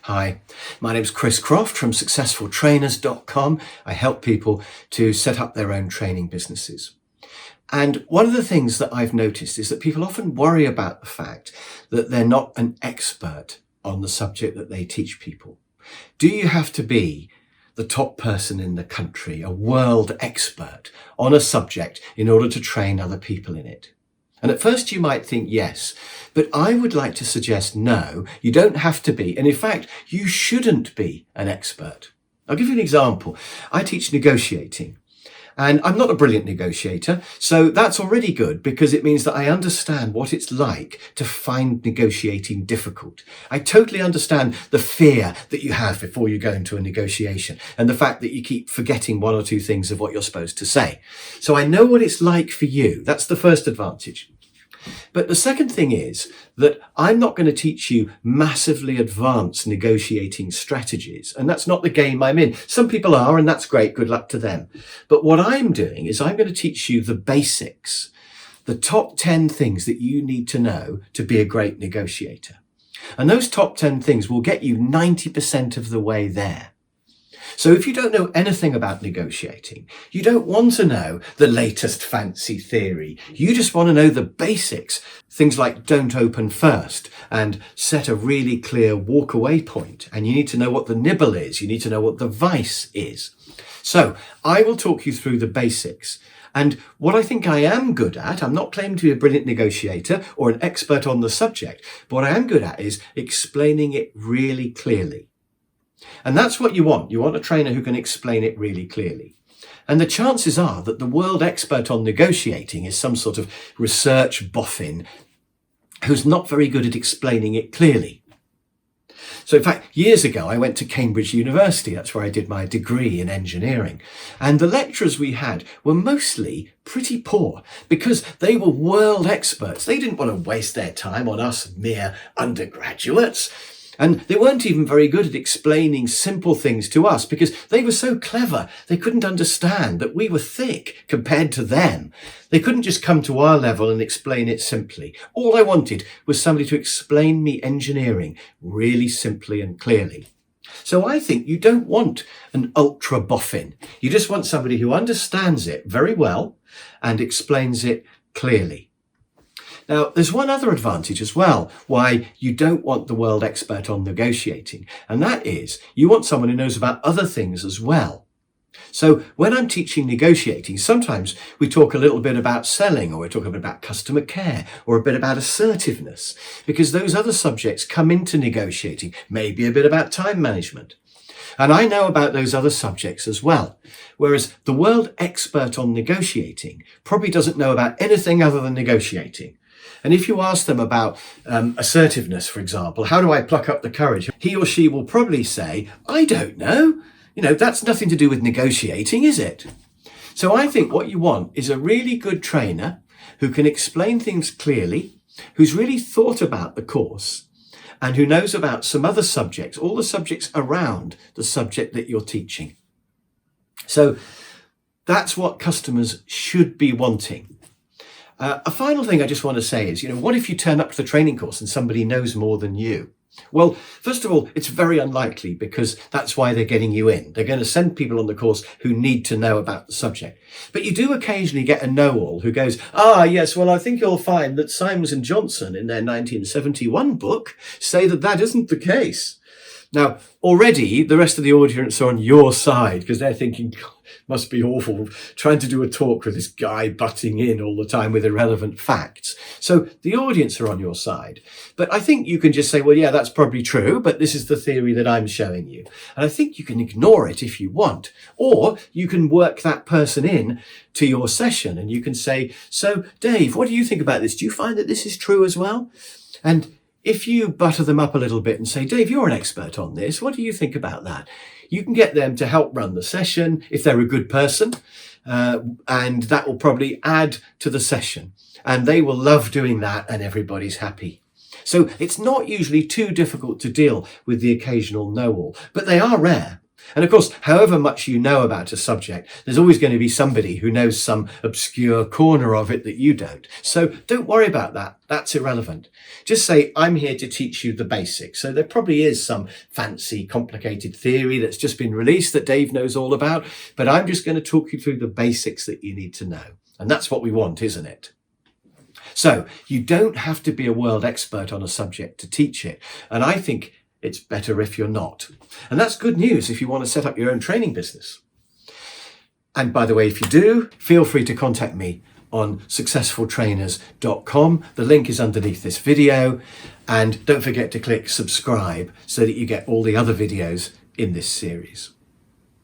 Hi, my name's Chris Croft from successfultrainers.com. I help people to set up their own training businesses. And one of the things that I've noticed is that people often worry about the fact that they're not an expert on the subject that they teach people. Do you have to be the top person in the country, a world expert on a subject in order to train other people in it? And at first you might think yes, but I would like to suggest no, you don't have to be. And in fact, you shouldn't be an expert. I'll give you an example. I teach negotiating. And I'm not a brilliant negotiator, so that's already good because it means that I understand what it's like to find negotiating difficult. I totally understand the fear that you have before you go into a negotiation and the fact that you keep forgetting one or two things of what you're supposed to say. So I know what it's like for you. That's the first advantage. But the second thing is that I'm not going to teach you massively advanced negotiating strategies. And that's not the game I'm in. Some people are, and that's great. Good luck to them. But what I'm doing is I'm going to teach you the basics, the top 10 things that you need to know to be a great negotiator. And those top 10 things will get you 90% of the way there. So if you don't know anything about negotiating, you don't want to know the latest fancy theory. You just want to know the basics. Things like don't open first and set a really clear walk away point. And you need to know what the nibble is. You need to know what the vice is. So I will talk you through the basics. And what I think I am good at, I'm not claiming to be a brilliant negotiator or an expert on the subject, but what I am good at is explaining it really clearly. And that's what you want. You want a trainer who can explain it really clearly. And the chances are that the world expert on negotiating is some sort of research boffin who's not very good at explaining it clearly. So in fact, years ago, I went to Cambridge University. That's where I did my degree in engineering. And the lecturers we had were mostly pretty poor because they were world experts. They didn't want to waste their time on us mere undergraduates. And they weren't even very good at explaining simple things to us because they were so clever. They couldn't understand that we were thick compared to them. They couldn't just come to our level and explain it simply. All I wanted was somebody to explain me engineering really simply and clearly. So I think you don't want an ultra boffin. You just want somebody who understands it very well and explains it clearly. Now, there's one other advantage as well, why you don't want the world expert on negotiating, and that is you want someone who knows about other things as well. So when I'm teaching negotiating, sometimes we talk a little bit about selling, or we're talking a bit about customer care, or a bit about assertiveness, because those other subjects come into negotiating, maybe a bit about time management. And I know about those other subjects as well. Whereas the world expert on negotiating probably doesn't know about anything other than negotiating. And if you ask them about assertiveness, for example, how do I pluck up the courage? He or she will probably say, I don't know. That's nothing to do with negotiating, is it? So I think what you want is a really good trainer who can explain things clearly, who's really thought about the course, and who knows about some other subjects, all the subjects around the subject that you're teaching. So that's what customers should be wanting. A final thing I just want to say is, what if you turn up to the training course and somebody knows more than you? Well, first of all, it's very unlikely because that's why they're getting you in. They're going to send people on the course who need to know about the subject. But you do occasionally get a know-all who goes, yes, well, I think you'll find that Symonds and Johnson in their 1971 book say that isn't the case. Now, already the rest of the audience are on your side because they're thinking, must be awful trying to do a talk with this guy butting in all the time with irrelevant facts. So the audience are on your side. But I think you can just say, well, yeah, that's probably true, but this is the theory that I'm showing you. And I think you can ignore it if you want, or you can work that person in to your session and you can say, so Dave, what do you think about this? Do you find that this is true as well? And if you butter them up a little bit and say, Dave, you're an expert on this. What do you think about that? You can get them to help run the session if they're a good person, and that will probably add to the session. And they will love doing that and everybody's happy. So it's not usually too difficult to deal with the occasional know-all, but they are rare. And of course, however much you know about a subject, there's always going to be somebody who knows some obscure corner of it that you don't. So don't worry about that. That's irrelevant. Just say, I'm here to teach you the basics. So there probably is some fancy, complicated theory that's just been released that Dave knows all about, but I'm just going to talk you through the basics that you need to know. And that's what we want, isn't it? So you don't have to be a world expert on a subject to teach it. And I think it's better if you're not. And that's good news if you want to set up your own training business. And by the way, if you do, feel free to contact me on successfultrainers.com. The link is underneath this video. And don't forget to click subscribe so that you get all the other videos in this series.